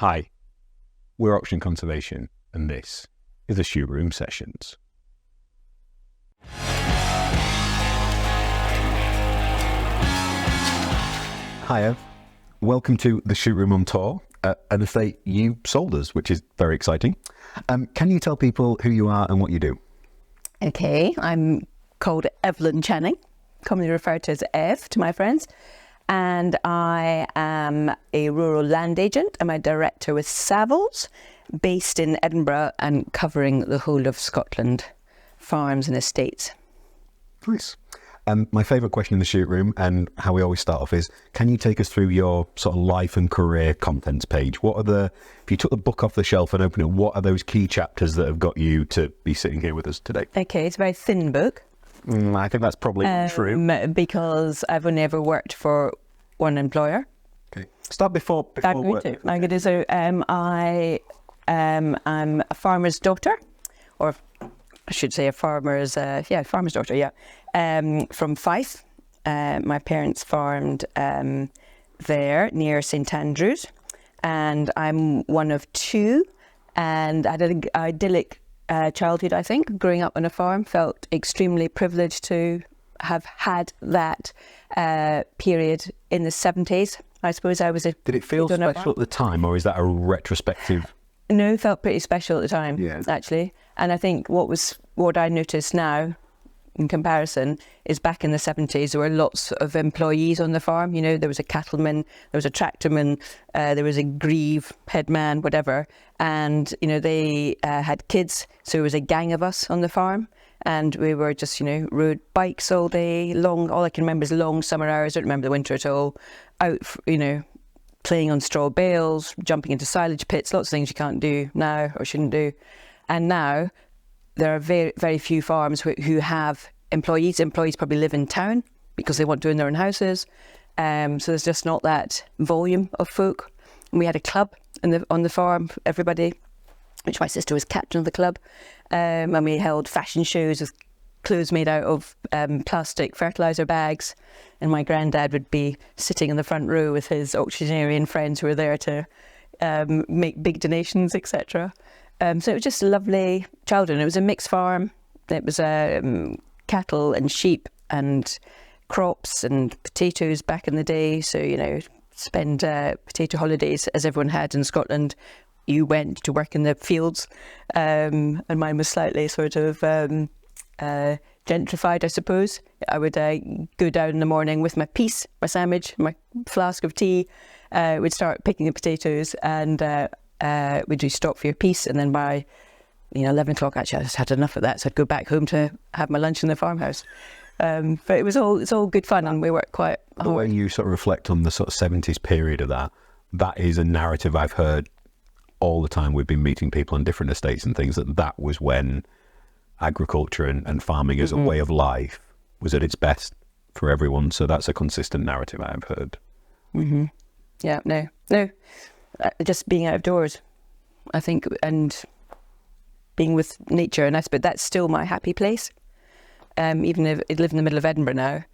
Hi, we're Auction Conservation, and this is the Shoot Room Sessions. Hiya, welcome to the Shoot Room on tour, an estate you sold us, which is very exciting. Can you tell people who you are and what you do? Okay, I'm called Evelyn Channing, commonly referred to as Ev to my friends, and I am a rural land agent. I'm a director with Savills, based in Edinburgh and covering the whole of Scotland, farms and estates. Nice. My favourite question in the Shoot Room, and how we always start off, is can you take us through your sort of life and career contents page? What are if you took the book off the shelf and opened it, what are those key chapters that have got you to be sitting here with us today? Okay, it's a very thin book. I think that's probably true. Because I've only ever worked for one employer. Okay. Start before I'm work. going to. I'm going to. So I'm a farmer's daughter, or I should say a farmer's daughter. Yeah, from Fife. My parents farmed there near St Andrews, and I'm one of two. And I had an idyllic childhood, I think, growing up on a farm. Felt extremely privileged to have had that period in the 70s. I suppose I was a... Did it feel special at the time, or is that a retrospective? No, it felt pretty special at the time, yeah. Actually. And I think what I notice now, in comparison, is back in the 70s, there were lots of employees on the farm. You know, there was a cattleman, there was a tractorman, there was a grieve, headman, whatever. And, you know, they had kids, so it was a gang of us on the farm. And we were just, you know, rode bikes all day long. All I can remember is long summer hours. I don't remember the winter at all. Out, you know, playing on straw bales, jumping into silage pits, lots of things you can't do now or shouldn't do. And now there are very, very few farms who have employees. Employees probably live in town because they want to own their own houses. So there's just not that volume of folk. And we had a club on the farm, everybody, which my sister was captain of the club. And we held fashion shows with clothes made out of plastic fertiliser bags. And my granddad would be sitting in the front row with his octogenarian friends who were there to make big donations, etc. So it was just a lovely childhood. It was a mixed farm. It was cattle and sheep and crops and potatoes back in the day. So, you know, spend potato holidays as everyone had in Scotland. You went to work in the fields, and mine was slightly sort of gentrified, I suppose. I would go down in the morning with my piece, my sandwich, my flask of tea. We'd start picking the potatoes, and we'd do stop for your piece, and then by 11 o'clock, actually I just had enough of that, so I'd go back home to have my lunch in the farmhouse. But it's all good fun, and we worked quite hard. The way you sort of reflect on the sort of 70s period of that is a narrative I've heard all the time. We've been meeting people on different estates and things, that was when agriculture and farming as a way of life was at its best for everyone. So that's a consistent narrative I've heard. Mm-hmm. Yeah, no, just being outdoors, I think, and being with nature, and but that's still my happy place. Even if I live in the middle of Edinburgh now,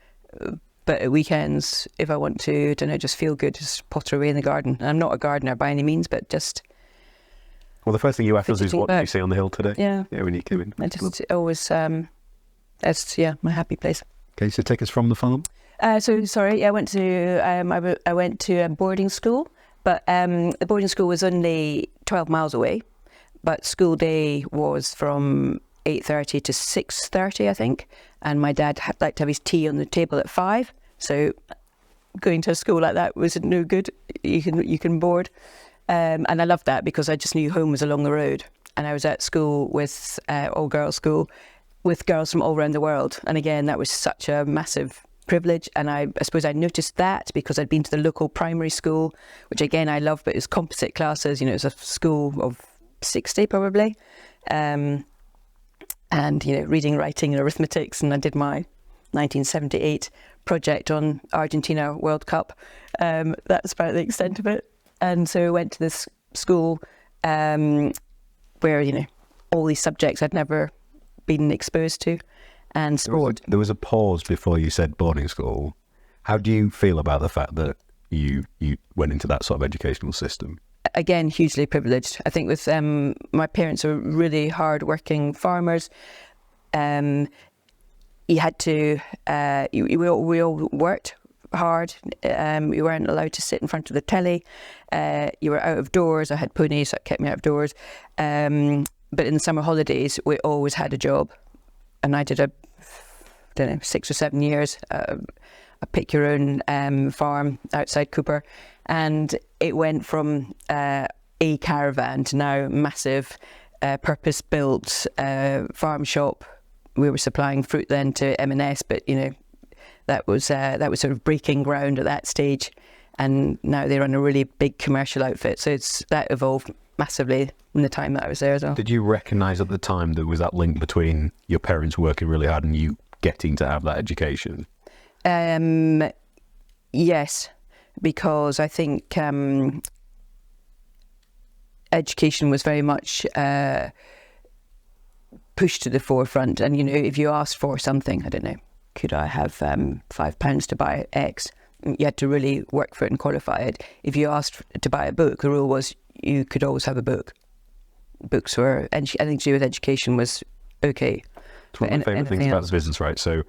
but at weekends, if I want to, just feel good, just potter away in the garden. And I'm not a gardener by any means, but just... Well, the first thing you asked us is, what did you see on the hill today? Yeah, when you came in. I just always, that's my happy place. Okay, so take us from the farm. I went to boarding school, but the boarding school was only 12 miles away. But school day was from 8:30 to 6:30, I think. And my dad liked to have his tea on the table at 5. So going to a school like that was no good. You can board. And I loved that because I just knew home was along the road. And I was at school with all-girls school with girls from all around the world. And again, that was such a massive privilege. And I suppose I noticed that because I'd been to the local primary school, which again I love, but it was composite classes. It was a school of 60 probably. And, reading, writing and arithmetics. And I did my 1978 project on Argentina World Cup. That's about the extent of it. And so I went to this school where, all these subjects I'd never been exposed to, and sport. There was a pause before you said boarding school. How do you feel about the fact that you went into that sort of educational system? again, hugely privileged. I think with my parents were really hard-working farmers. You had to, we all worked hard. We weren't allowed to sit in front of the telly. You were out of doors. I had ponies, so it kept me out of doors. But in the summer holidays, we always had a job. And I did 6 or 7 years, a pick your own farm outside Cooper. And it went from a caravan to now massive purpose-built farm shop. We were supplying fruit then to M&S, but that was sort of breaking ground at that stage. And now they run a really big commercial outfit. So that evolved massively in the time that I was there as well. Did you recognise at the time there was that link between your parents working really hard and you getting to have that education? Yes, because I think education was very much pushed to the forefront. And, if you asked for something, I don't know, could I have £5 to buy X? You had to really work for it and qualify it. If you asked to buy a book, the rule was you could always have a book. Books were, anything to do with education was okay. It's one of my favourite things about this business, right? So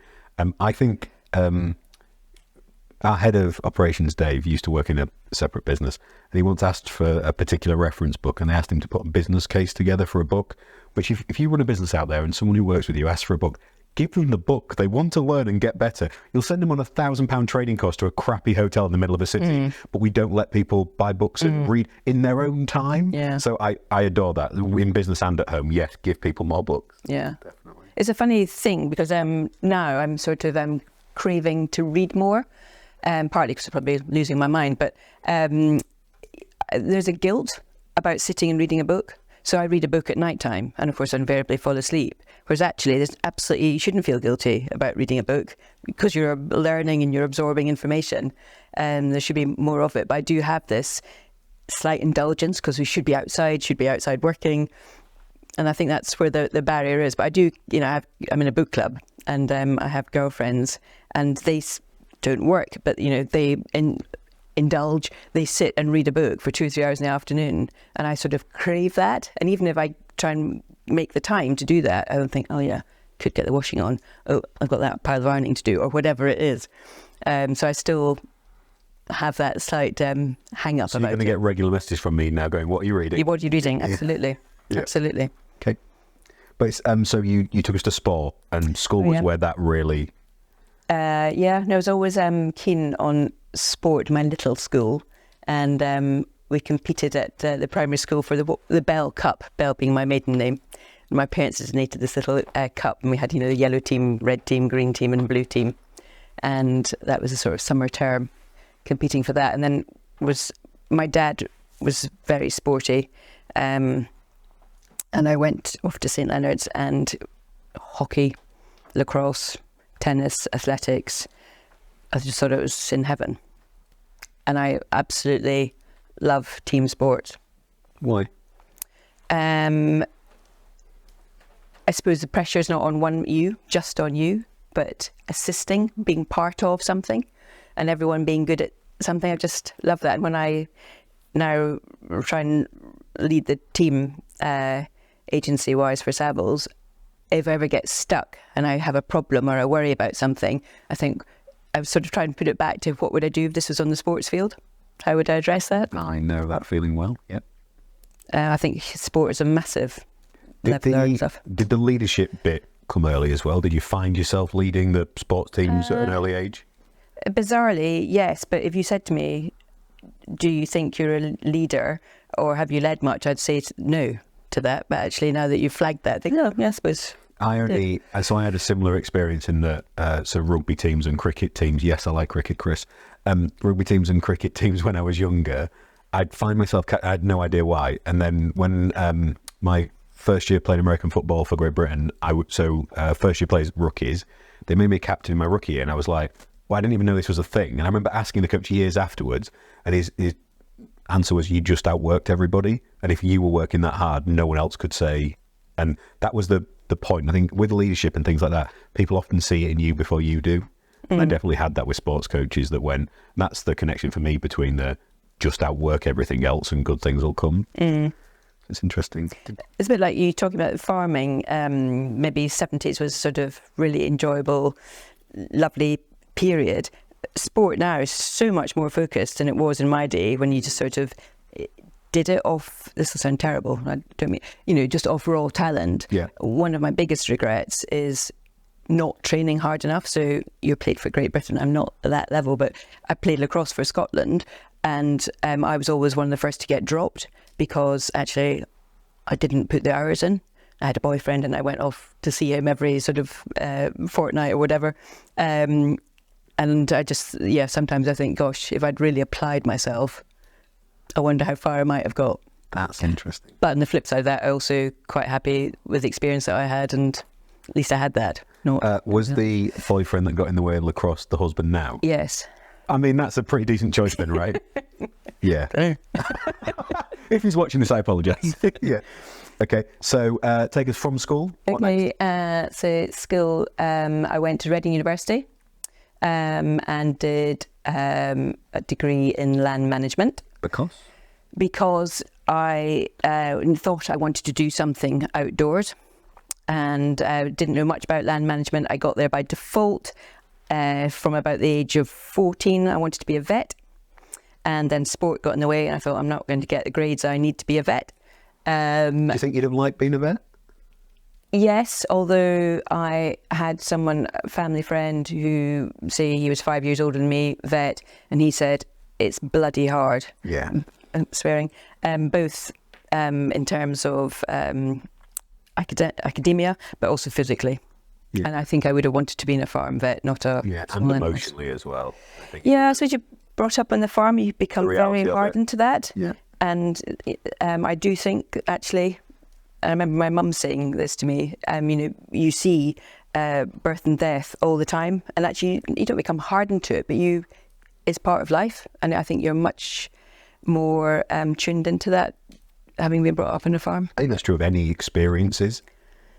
I think our head of operations, Dave, used to work in a separate business, and he once asked for a particular reference book, and they asked him to put a business case together for a book, which if you run a business out there and someone who works with you asks for a book, give them the book. They want to learn and get better. You'll send them on £1,000 trading cost to a crappy hotel in the middle of a city, but we don't let people buy books and read in their own time. Yeah. So I adore that. In business and at home, yes, give people more books. Yeah. Definitely. It's a funny thing because now I'm sort of craving to read more, partly because I'm probably losing my mind, but there's a guilt about sitting and reading a book. So I read a book at night time and of course I invariably fall asleep. Whereas actually you shouldn't feel guilty about reading a book because you're learning and you're absorbing information and there should be more of it. But I do have this slight indulgence because we should be outside working. And I think that's where the barrier is. But I do, I'm in a book club and I have girlfriends and they don't work, but, they indulge, they sit and read a book for 2 or 3 hours in the afternoon, and I sort of crave that. And even if I try and make the time to do that, I don't think, oh yeah, could get the washing on, oh I've got that pile of ironing to do, or whatever it is. So I still have that slight hang up so about it. So you're going to get regular messages from me now going, what are you reading? What are you reading? Absolutely. Yeah. Absolutely. Okay. But it's, so you took us to sport, and school was where that really... I was always keen on sport, my little school, and we competed at the primary school for the Bell Cup, Bell being my maiden name. My parents designated this little cup, and we had, the yellow team, red team, green team and blue team, and that was a sort of summer term competing for that. And then my dad was very sporty, and I went off to St Leonard's and hockey, lacrosse, tennis, athletics. I just thought it was in heaven. And I absolutely love team sport. Why? I suppose the pressure is not on just on you, but assisting, being part of something, and everyone being good at something. I just love that. And when I now try and lead the team agency-wise for Savills, if I ever get stuck and I have a problem or I worry about something, I think I sort of try and put it back to what would I do if this was on the sports field? How would I address that? I know that feeling well, yep. I think sport is a massive leveler and stuff. Did the leadership bit come early as well? Did you find yourself leading the sports teams at an early age? Bizarrely, yes. But if you said to me, do you think you're a leader or have you led much? I'd say no to that. But actually, now that you've flagged that, I think, I suppose. So I had a similar experience in that, so rugby teams and cricket teams. Yes, I like cricket, Chris. Rugby teams and cricket teams when I was younger, I'd find myself, I had no idea why. And then when my first year playing American football for Great Britain, first year players, rookies, they made me captain in my rookie year. And I was like, well, I didn't even know this was a thing. And I remember asking the coach years afterwards, and his answer was, you just outworked everybody. And if you were working that hard, no one else could say. And that was the point. I think with leadership and things like that, people often see it in you before you do. And I definitely had that with sports coaches, that when that's the connection for me between the just outwork everything else and good things will come. It's interesting. It's a bit like you talking about farming. Maybe 70s was sort of really enjoyable, lovely period. Sport now is so much more focused than it was in my day, when you just sort of did it off, this will sound terrible, I don't mean, just off raw talent. Yeah. One of my biggest regrets is not training hard enough. So you played for Great Britain. I'm not at that level, but I played lacrosse for Scotland, and I was always one of the first to get dropped because actually I didn't put the hours in. I had a boyfriend and I went off to see him every sort of fortnight or whatever. And I just, sometimes I think, gosh, if I'd really applied myself, I wonder how far I might have got. That's interesting. But on the flip side of that, I'm also quite happy with the experience that I had, and at least I had that. Was the boyfriend that got in the way of lacrosse the husband now? Yes. I mean, that's a pretty decent choice then, right? Yeah. If he's watching this, I apologise. Yeah. Okay, so take us from school. Okay, so school, I went to Reading University and did a degree in land management. Because I thought I wanted to do something outdoors, and didn't know much about land management. I got there by default. From about the age of 14, I wanted to be a vet, and then sport got in the way, and I thought, I'm not going to get the grades I need to be a vet. Do you think you'd have liked being a vet? Yes, although I had a family friend who, say he was 5 years older than me, vet, and he said, it's bloody hard. Yeah. Swearing. Both in terms of academia, but also physically. Yeah. And I think I would have wanted to be in a farm vet, not a... Yeah, and emotionally as well. I think. Yeah, so as you're brought up on the farm, you become very hardened to that. Yeah. And I do think, actually, I remember my mum saying this to me, you see birth and death all the time, and actually you don't become hardened to it, but it's part of life. And I think you're much more tuned into that, having been brought up on a farm. I think that's true of any experiences.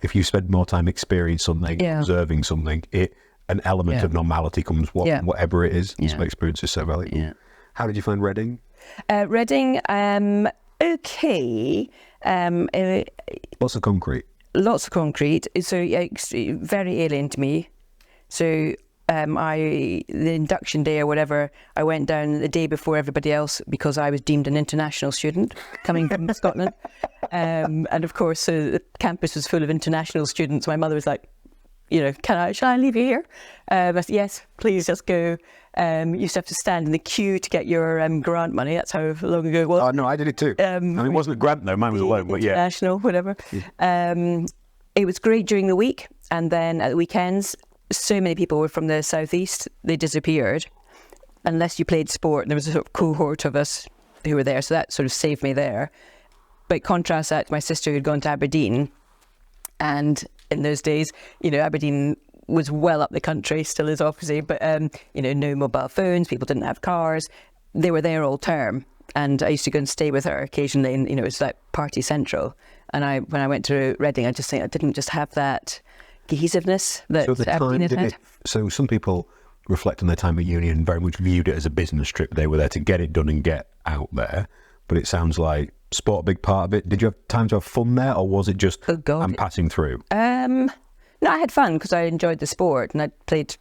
If you spend more time experiencing something, observing something, an element of normality comes, whatever it is. Yeah. So experience is so valuable. Yeah. How did you find Reading? Reading, okay. Lots of concrete. Lots of concrete. So very alien to me. So the induction day or whatever, I went down the day before everybody else because I was deemed an international student coming from Scotland. And of course, the campus was full of international students. My mother was like, shall I leave you here? I said, yes, please just go. You used to have to stand in the queue to get your grant money. That's how long ago it was. Oh, no, I did it too. I mean, it wasn't a grant though, mine was a loan, but yeah. International, whatever. Yeah. It was great during the week, and then at the weekends, so many people were from the southeast, they disappeared unless you played sport, and there was a sort of cohort of us who were there, so that sort of saved me there. But contrast that to my sister who'd gone to Aberdeen, and in those days, Aberdeen was well up the country, still is obviously, but no mobile phones, people didn't have cars, they were there all term, and I used to go and stay with her occasionally, and it was like party central. And when I went to Reading, I just think I didn't just have that cohesiveness that Aberdeen had had. So some people reflect on their time at uni and very much viewed it as a business trip. They were there to get it done and get out there. But it sounds like sport a big part of it. Did you have time to have fun there, or was it just I'm passing through? No, I had fun because I enjoyed the sport, and I played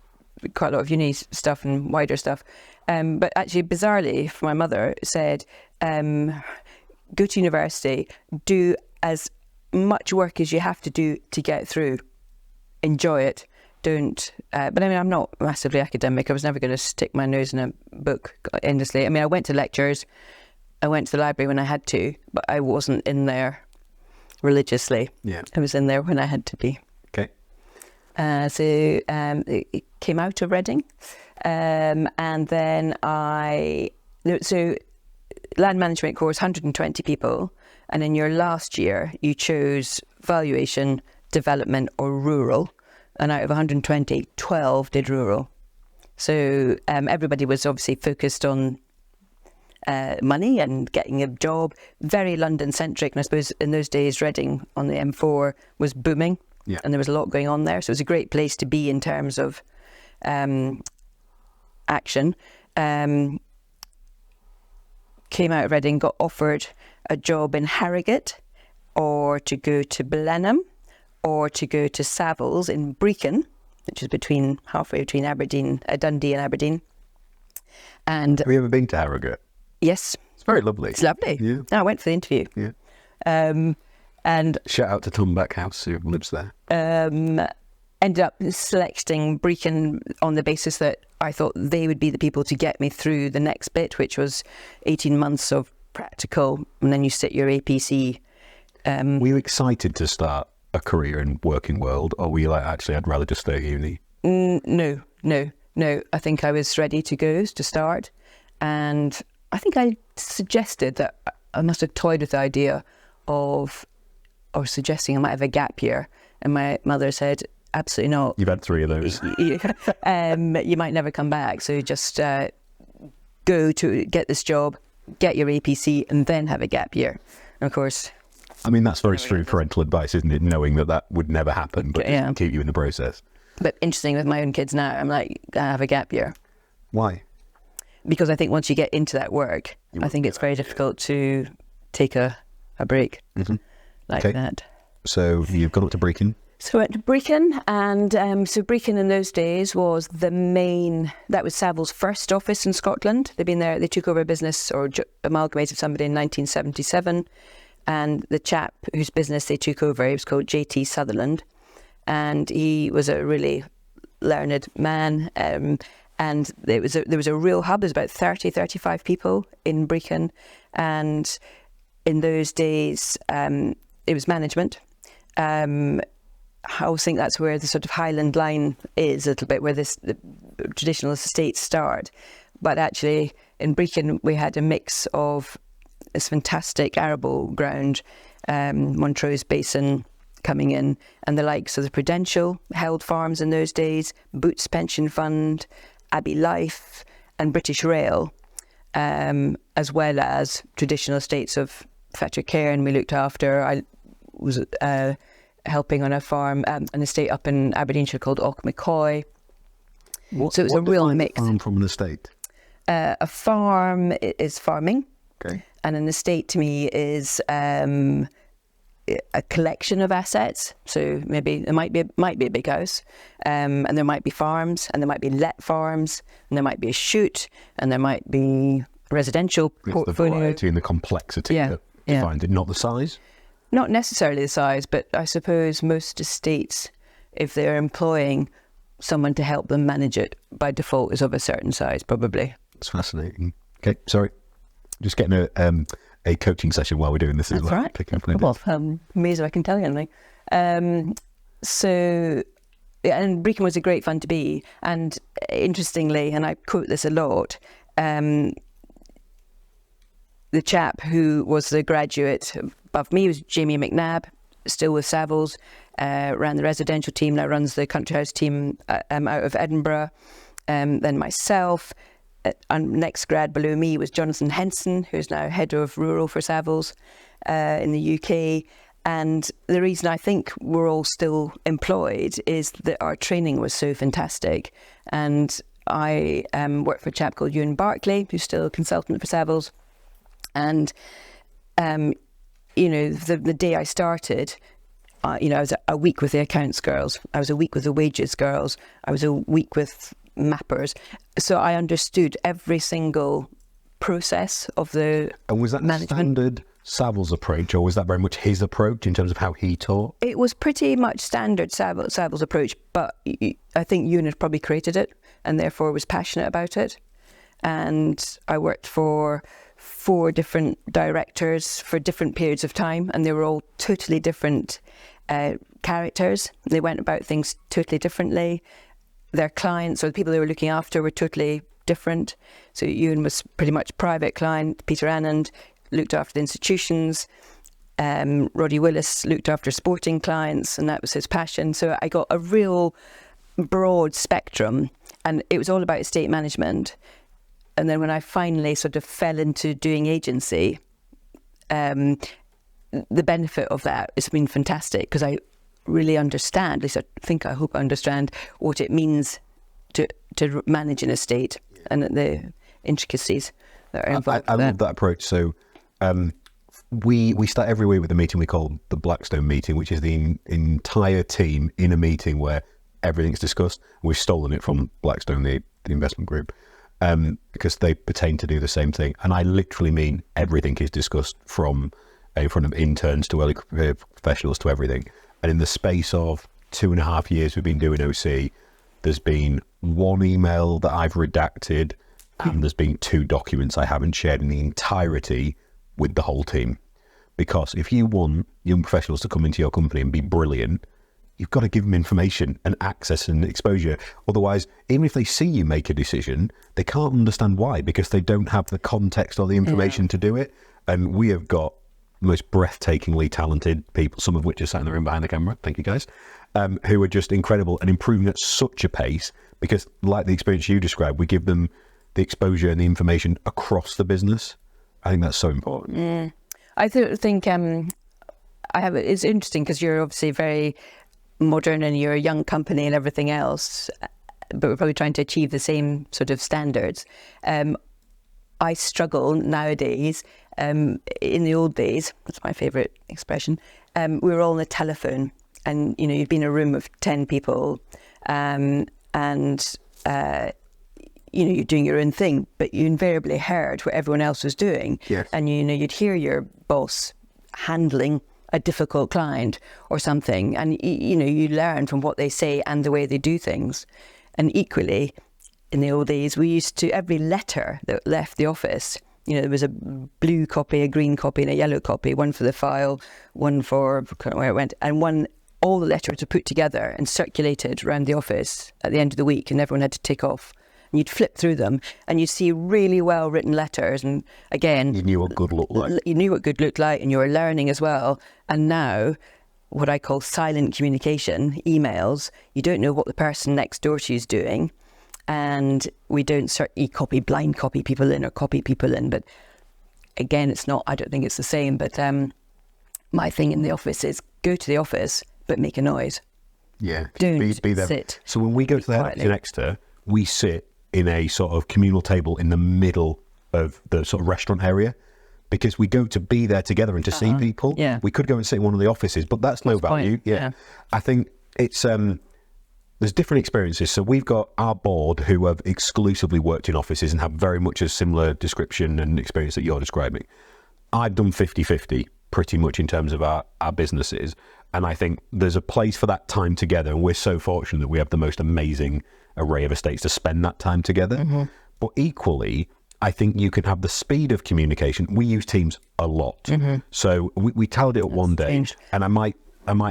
quite a lot of uni stuff and wider stuff. But actually, bizarrely, my mother said, go to university, do as much work as you have to do to get through. Enjoy it. Don't. But I mean, I'm not massively academic. I was never going to stick my nose in a book endlessly. I mean, I went to lectures. I went to the library when I had to, but I wasn't in there religiously. Yeah. I was in there when I had to be. Okay. So it came out of Reading. And then so land management course, 120 people. And in your last year, you chose valuation, development or rural. And out of 120, 12 did rural. So everybody was obviously focused on money and getting a job, very London-centric. And I suppose in those days, Reading on the M4 was booming. Yeah. And there was a lot going on there. So it was a great place to be in terms of action. came out of Reading, got offered a job in Harrogate, or to go to Blenheim, or to go to Savills in Brecon, which is halfway between Dundee and Aberdeen. And have you ever been to Harrogate? yes, It's very lovely. it's lovely. Yeah. I went for the interview. Yeah. And Shout out to Tom Backhouse, who lives there. ended up selecting Brecon on the basis that I thought they would be the people to get me through the next bit, which was 18 months of practical, and then you sit your APC. Were you excited to start a career in working world, or were you like, actually, I'd rather just stay at uni? No. I think I was ready to start. And I think I suggested that I must have toyed with the idea of, or suggesting I might have a gap year. And my mother said, absolutely not. You've had 3 of those. You might never come back. So just go to get this job, get your APC, and then have a gap year. And of course... I mean, that's very true parental advice, isn't it? Knowing that would never happen, but just keep you in the process. But interesting with my own kids now, I'm like, I have a gap year. Why? Because I think once you get into that work, I think it's very difficult to take a break like that. So you've gone up to Brecon. So I went to Brecon, and so Brecon in those days was that was Savills' first office in Scotland. They'd been there, they took over a business or amalgamated somebody in 1977. And the chap whose business they took over, he was called J.T. Sutherland. And he was a really learned man. And there was a real hub. There's about 35 people in Brecon. And in those days, it was management. I always think that's where the sort of Highland line is a little bit, where the traditional estates start. But actually, in Brecon, we had a mix of this fantastic arable ground, Montrose Basin coming in, and the likes of the Prudential held farms in those days, Boots Pension Fund, Abbey Life, and British Rail, as well as traditional estates of Fetcher Cairn we looked after. I was helping on a farm, an estate up in Aberdeenshire called Auchmaccoy. So it was a real mix. A farm from an estate? A farm is farming. Okay. And an estate to me is a collection of assets. So maybe it might be a big house, and there might be farms, and there might be let farms, and there might be a shoot, and there might be residential portfolio. The variety and the complexity that defines it, not the size. Not necessarily the size, but I suppose most estates, if they're employing someone to help them manage it, by default is of a certain size, probably. It's fascinating. Okay, sorry. Just getting a coaching session while we're doing this as well. Right. Picking up Well, amazed if I can tell you anything. So, and Brecon was a great fun to be. And interestingly, and I quote this a lot, the chap who was the graduate above me was Jamie McNabb, still with Savills, ran the residential team, now runs the country house team out of Edinburgh. Then myself. Next grad below me was Jonathan Henson, who's now head of rural for Savills in the UK. And the reason I think we're all still employed is that our training was so fantastic. And I worked for a chap called Ewan Barclay, who's still a consultant for Savills. And, the day I started, I was a week with the accounts girls. I was a week with the wages girls. I was a week with mappers. So I understood every single process of the And was that management. Standard Savills approach, or was that very much his approach in terms of how he taught? It was pretty much standard Savills approach, but I think Ewan had probably created it and therefore was passionate about it. And I worked for 4 different directors for different periods of time, and they were all totally different characters. They went about things totally differently. Their clients or the people they were looking after were totally different. So Ewan was pretty much private client. Peter Annand looked after the institutions. Roddy Willis looked after sporting clients, and that was his passion. So I got a real broad spectrum, and it was all about estate management. And then when I finally sort of fell into doing agency, the benefit of that has been fantastic, because I really understand, at least I hope I understand what it means to manage an estate and the intricacies that are involved. I love that approach. So we start every week with a meeting we call the Blackstone meeting, which is the entire team in a meeting where everything's discussed. We've stolen it from Blackstone, the investment group, because they pertain to do the same thing. And I literally mean everything is discussed from in front of interns to early career professionals to everything. And in the space of 2.5 years we've been doing OC, there's been one email that I've redacted, and there's been 2 documents I haven't shared in the entirety with the whole team. Because if you want young professionals to come into your company and be brilliant, you've got to give them information and access and exposure. Otherwise, even if they see you make a decision, they can't understand why, because they don't have the context or the information to do it. And we have got the most breathtakingly talented people, some of which are sat in the room behind the camera, thank you guys, who are just incredible and improving at such a pace, because like the experience you described, we give them the exposure and the information across the business. I think that's so important. I think it's interesting because you're obviously very modern and you're a young company and everything else, but we're probably trying to achieve the same sort of standards. I struggle nowadays. In the old days, that's my favourite expression, we were all on the telephone, and you'd be in a room of 10 people, and you're doing your own thing, but you invariably heard what everyone else was doing. Yes. And you'd hear your boss handling a difficult client or something, and you learn from what they say and the way they do things. And equally, in the old days, we used to, every letter that left the office, there was a blue copy, a green copy, and a yellow copy, one for the file, one for where it went, and all the letters were put together and circulated around the office at the end of the week, and everyone had to tick off. And you'd flip through them and you'd see really well written letters, and again, You knew what good looked like. You knew what good looked like, and you were learning as well. And now, what I call silent communication, emails, you don't know what the person next door to you is doing, and we don't certainly blind copy people in or copy people in. But again, I don't think it's the same. But my thing in the office is go to the office, but make a noise. Yeah, Don't be there. sit. So when we go to the head office in Exeter, we sit in a sort of communal table in the middle of the sort of restaurant area, because we go to be there together and to see people. Yeah. We could go and sit in one of the offices, but that's no value. Point. Yeah. I think it's there's different experiences. So we've got our board who have exclusively worked in offices and have very much a similar description and experience that you're describing. I've done 50-50 pretty much in terms of our businesses, and I think there's a place for that time together, and we're so fortunate that we have the most amazing array of estates to spend that time together. Mm-hmm. But equally, I think you can have the speed of communication. We use Teams a lot. Mm-hmm. So we tallied it at one day, and I might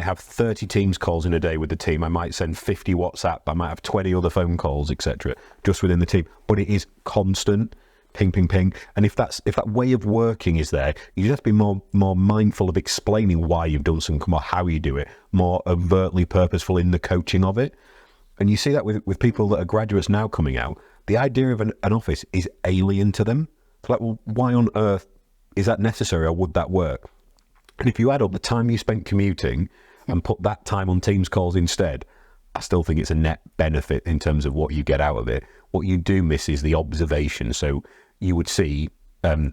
have 30 Teams calls in a day with the team. I might send 50 WhatsApp. I might have 20 other phone calls, etc., just within the team. But it is constant, ping, ping, ping. And if that way of working is there, you just have to be more mindful of explaining why you've done something or how you do it, more overtly purposeful in the coaching of it. And you see that with people that are graduates now coming out. The idea of an office is alien to them. It's like, well, why on earth is that necessary, or would that work? And if you add up the time you spent commuting and put that time on Teams calls instead, I still think it's a net benefit in terms of what you get out of it. What you do miss is the observation. So you would see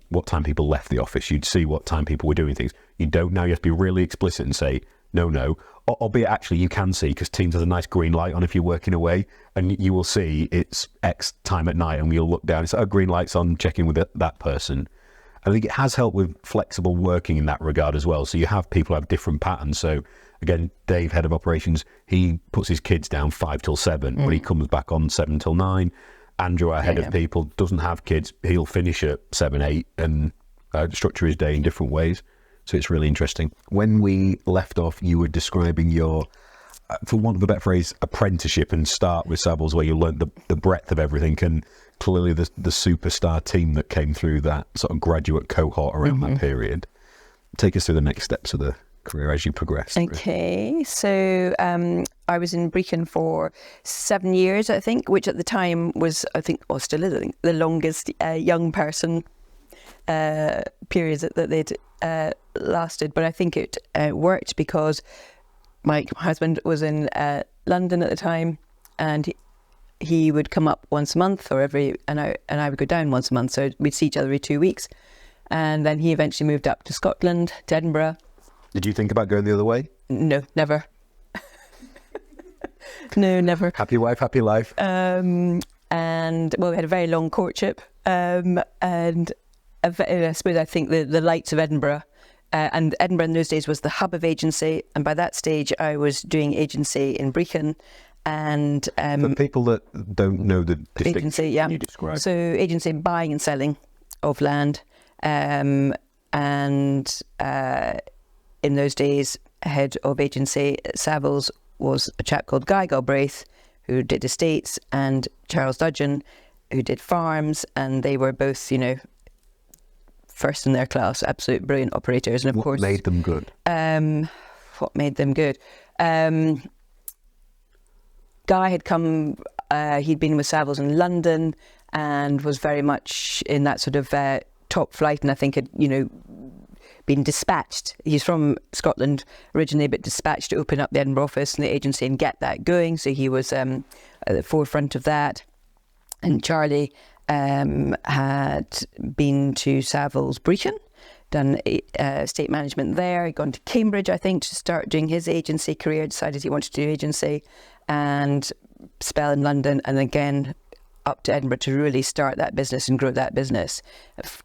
what time people left the office. You'd see what time people were doing things. You don't now. You have to be really explicit and say, no. Albeit actually you can see, because Teams has a nice green light on if you're working away, and you will see it's X time at night, and you'll look down, it's green light's on, check in with that person. I think it has helped with flexible working in that regard as well. So you have people have different patterns. So again, Dave, head of operations, he puts his kids down 5 till 7, but he comes back on 7 till 9. Andrew, our head of people, doesn't have kids. He'll finish at 7, 8 and structure his day in different ways. So it's really interesting. When we left off, you were describing your, for want of a better phrase, apprenticeship and start with Savills, where you learned the breadth of everything, and clearly the superstar team that came through that sort of graduate cohort around that period. Take us through the next steps of the career as you progressed. Okay, so I was in Brecon for 7 years, I think, which at the time was, still is, the longest young person periods that they'd lasted. But I think it worked because my husband was in London at the time, and he would come up once a month, or and I would go down once a month. So we'd see each other every 2 weeks. And then he eventually moved up to Scotland, to Edinburgh. Did you think about going the other way? No, never. No, never. Happy wife, happy life. And well, we had a very long courtship. And I suppose I think the lights of Edinburgh, and Edinburgh in those days was the hub of agency. And by that stage, I was doing agency in Brecon. And for people that don't know the distinction, agency, yeah. can you describe? So agency buying and selling of land. And in those days, head of agency at Savills was a chap called Guy Galbraith, who did estates, and Charles Dudgeon, who did farms, and they were both, first in their class, absolute brilliant operators. And of course, what made them good? What made them good? Guy had come, he'd been with Savills in London and was very much in that sort of top flight, and I think had, been dispatched. He's from Scotland originally, but dispatched to open up the Edinburgh office and the agency and get that going. So he was at the forefront of that. And Charlie had been to Savills Brecon, done estate management there. He'd gone to Cambridge, I think, to start doing his agency career, decided he wanted to do agency, and spell in London, and again up to Edinburgh to really start that business and grow that business.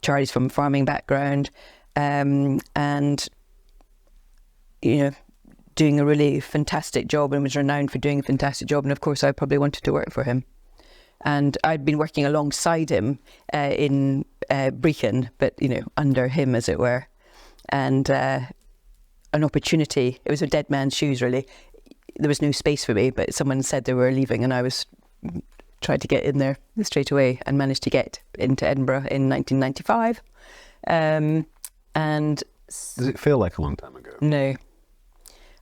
Charlie's from a farming background, and doing a really fantastic job, and was renowned for doing a fantastic job. And of course, I probably wanted to work for him. And I'd been working alongside him in Brecon, but under him, as it were. And an opportunity. It was a dead man's shoes, really. There was no space for me, but someone said they were leaving, and I was tried to get in there straight away, and managed to get into Edinburgh in 1995. And does it feel like a long time ago? No.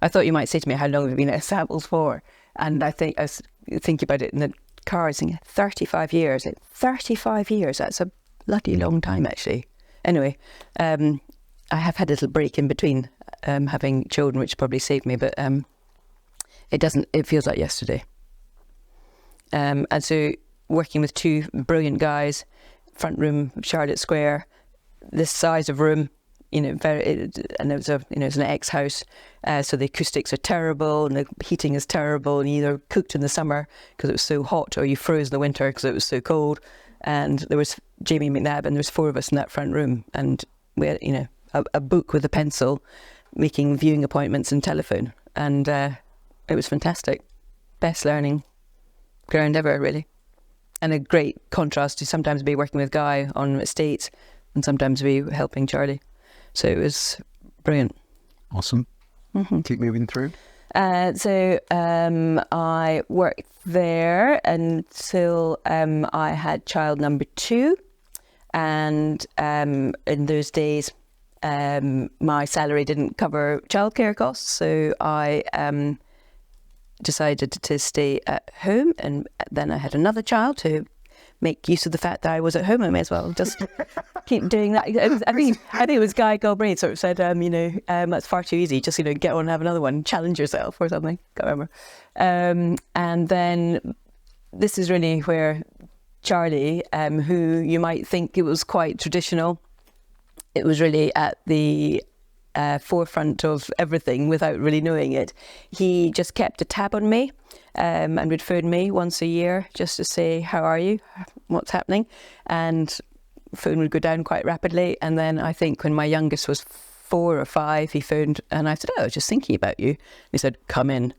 I thought you might say to me, how long have you been at Savills for? And I was thinking about it in the car, I was thinking 35 years. 35 years, that's a bloody long time, actually. Anyway, I have had a little break in between having children, which probably saved me, but it feels like yesterday. And so working with two brilliant guys, front room, Charlotte Square, this size of room, and it was an ex-house, so the acoustics are terrible and the heating is terrible, and you either cooked in the summer because it was so hot, or you froze in the winter because it was so cold. And there was Jamie McNabb, and there was 4 of us in that front room, and we had a book with a pencil, making viewing appointments and telephone, and it was fantastic. Best learning ground ever, really. And a great contrast to sometimes be working with Guy on estates and sometimes be helping Charlie. So it was brilliant. Awesome. Mm-hmm. Keep moving through. So I worked there until I had child number 2. And in those days, my salary didn't cover childcare costs. So I decided to stay at home. And then I had another child to make use of the fact that I was at home. I may as well just keep doing that. I think it was Guy Galbraith sort of said, that's far too easy. Just, get on and have another one, challenge yourself or something. Can't remember. And then this is really where Charlie, who you might think it was quite traditional, it was really at the forefront of everything without really knowing it. He just kept a tab on me. And would phone me once a year just to say, how are you? What's happening? And phone would go down quite rapidly. And then I think when my youngest was 4 or 5, he phoned and I said, I was just thinking about you. He said, come in.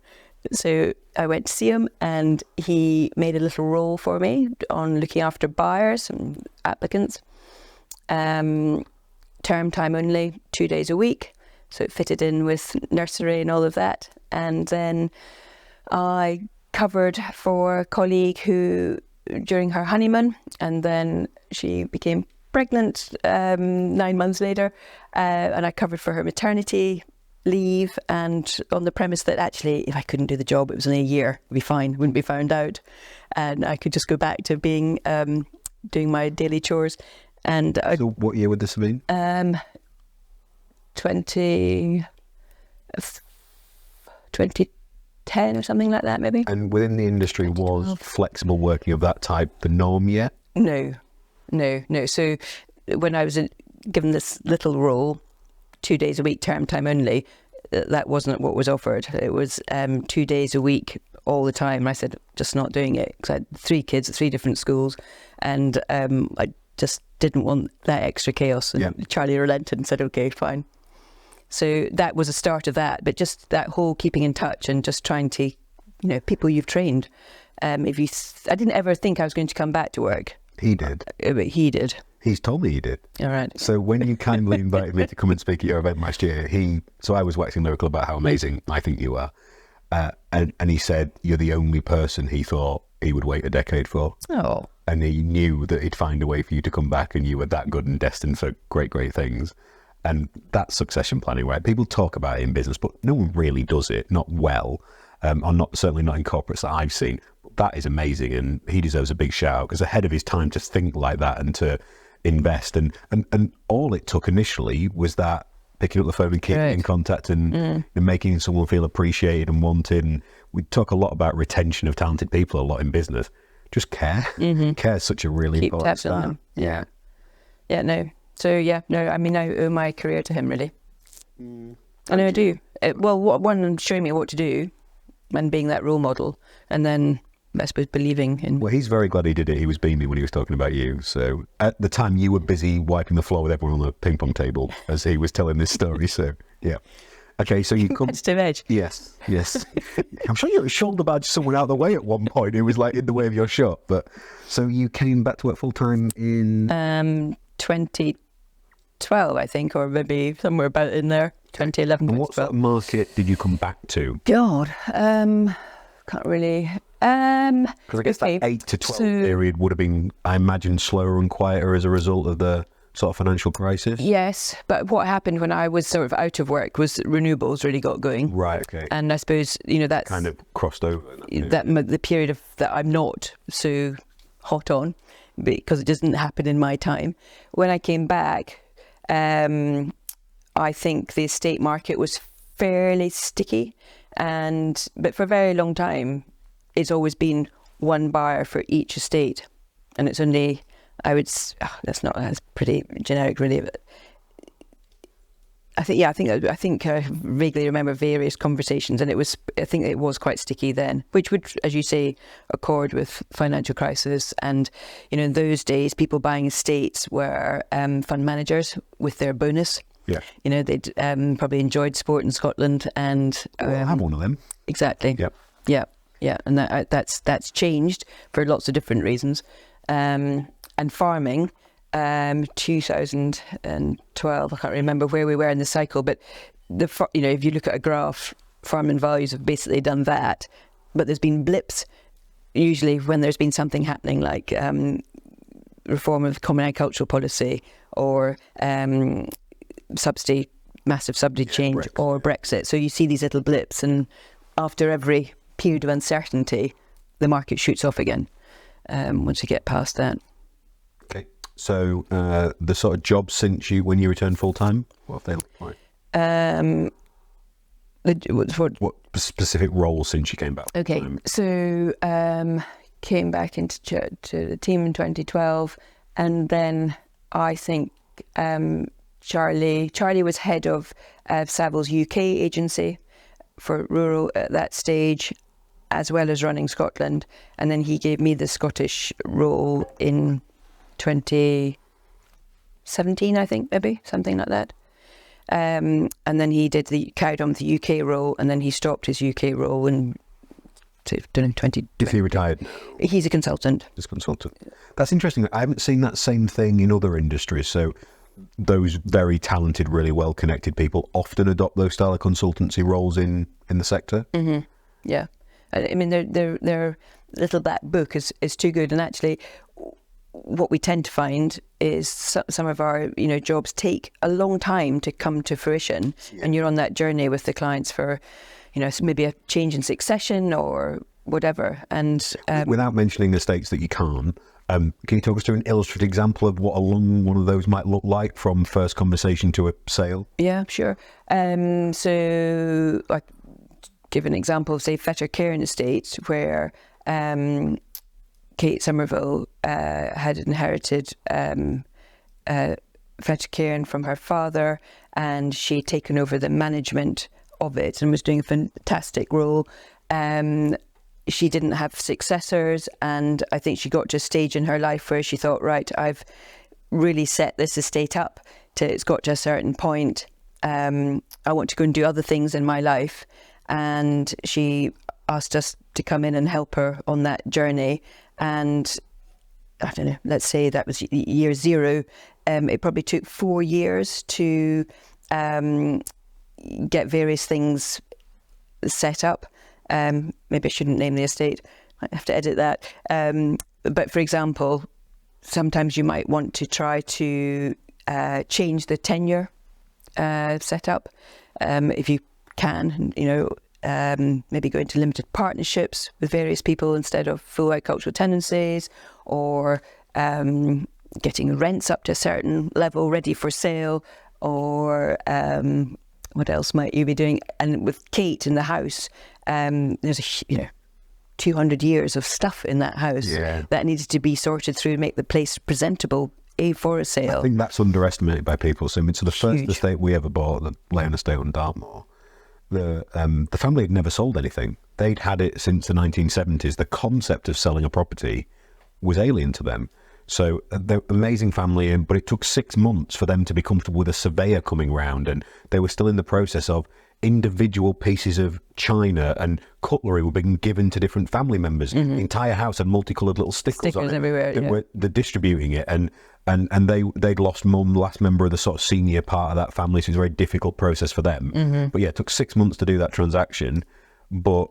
So I went to see him, and he made a little role for me on looking after buyers and applicants. Term time only, 2 days a week. So it fitted in with nursery and all of that. And then I covered for a colleague who, during her honeymoon, and then she became pregnant 9 months later, and I covered for her maternity leave, and on the premise that actually if I couldn't do the job, it was only a year, it'd be fine, wouldn't be found out, and I could just go back to being doing my daily chores. And so what year would this have been? 2010, 10 or something like that, maybe. And within the industry, was flexible working of that type the norm yet? No. So when I was given this little role, 2 days a week, term time only, that wasn't what was offered. It was 2 days a week all the time. I said, just not doing it, because I had 3 kids at 3 different schools, and I just didn't want that extra chaos. And Charlie relented and said, okay, fine. So that was a start of that, but just that whole keeping in touch and just trying to, people you've trained. I didn't ever think I was going to come back to work. He did. But he did. He's told me he did. All right. So when you kindly invited me to come and speak at your event last year, so I was waxing lyrical about how amazing I think you are. And he said you're the only person he thought he would wait a decade for. Oh. And he knew that he'd find a way for you to come back, and you were that good and destined for great, great things. And that's succession planning, right? People talk about it in business, but no one really does it, not well, or certainly not in corporates that I've seen. That is amazing, and he deserves a big shout, because ahead of his time to think like that and to invest, and all it took initially was that picking up the phone and keeping in contact and making someone feel appreciated and wanted. And we talk a lot about retention of talented people a lot in business. Just care. Care is such a really Keep important tabs on start. them. Yeah, no. So I mean, I owe my career to him, really. I know I do. One, showing me what to do and being that role model, and then I suppose believing in... Well, he's very glad he did it. He was beaming when he was talking about you. So at the time, you were busy wiping the floor with everyone on the ping pong table as he was telling this story. So, yeah. Okay, so you come... Competitive edge. Yes. I'm sure you shoulder badged someone out of the way at one point who was like in the way of your shot. But so you came back to work full time in... 2012, I think, or maybe somewhere about in there. 2011. And what sort of market did you come back to? God, can't really... Because I guess that 8 to 12 period would have been, I imagine, slower and quieter as a result of the sort of financial crisis. Yes, but what happened when I was sort of out of work was renewables really got going. Right, okay. And I suppose, that's... kind of crossed over. The period that I'm not so hot on, because it doesn't happen in my time. When I came back, I think the estate market was fairly sticky, but for a very long time, it's always been one buyer for each estate, and it's only, that's pretty generic, really. But I think I vaguely remember various conversations, and I think it was quite sticky then, which would, as you say, accord with financial crisis. And in those days, people buying estates were fund managers with their bonus. Yeah. They'd probably enjoyed sport in Scotland, and I have one of them. Exactly. Yep. Yeah, and that's changed for lots of different reasons. And farming, 2012, I can't remember where we were in the cycle, but if you look at a graph, farming values have basically done that, but there's been blips. Usually, when there's been something happening like reform of common agricultural policy or massive subsidy change, Brexit. Or Brexit. So you see these little blips, and after every period of uncertainty, the market shoots off again once you get past that. Okay. So the sort of jobs since when you returned full time, what have they looked like? What specific roles since you came back? Okay. So came back into to the team in 2012, and then I think Charlie was head of Savills UK agency for rural at that stage, as well as running Scotland, and then he gave me the Scottish role in 2017, I think, maybe something like that. And then he carried on with the UK role, and then he stopped his UK role in 2020. Is he retired? He's a consultant. He's a consultant. That's interesting. I haven't seen that same thing in other industries. So those very talented, really well-connected people often adopt those style of consultancy roles in the sector. Mm-hmm. Yeah. I mean, their little black book is too good. And actually, what we tend to find is some of our jobs take a long time to come to fruition, and you're on that journey with the clients for maybe a change in succession or whatever. And without mentioning the states that you can't, can you talk us through an illustrative example of what a long one of those might look like, from first conversation to a sale? Yeah, sure. So like give an example of, say, Fetter Cairn Estate, where Kate Somerville had inherited Fetter Cairn from her father, and she'd taken over the management of it and was doing a fantastic role. She didn't have successors, and I think she got to a stage in her life where she thought, right, I've really set this estate up to, it's got to a certain point. I want to go and do other things in my life. And she asked us to come in and help her on that journey. And I don't know, let's say that was year 0. It probably took 4 years to get various things set up. Maybe I shouldn't name the estate. Might have to edit that. But for example, sometimes you might want to try to change the tenure setup, if you can, maybe go into limited partnerships with various people instead of full agricultural tenancies, or getting rents up to a certain level ready for sale, or what else might you be doing? And with Kate in the house, there's 200 years of stuff in that house that needs to be sorted through, make the place presentable for a sale. I think that's underestimated by people. So, the first estate we ever bought, the Lane Estate on Dartmoor, the family had never sold anything. They'd had it since the 1970s. The concept of selling a property was alien to them. So they're an amazing family, but it took 6 months for them to be comfortable with a surveyor coming round, and they were still in the process of individual pieces of china and cutlery were being given to different family members. The entire house had multicolored little stickers on it everywhere. They're distributing it, and they'd lost mum, last member of the sort of senior part of that family, so it was a very difficult process for them. But yeah, it took 6 months to do that transaction. But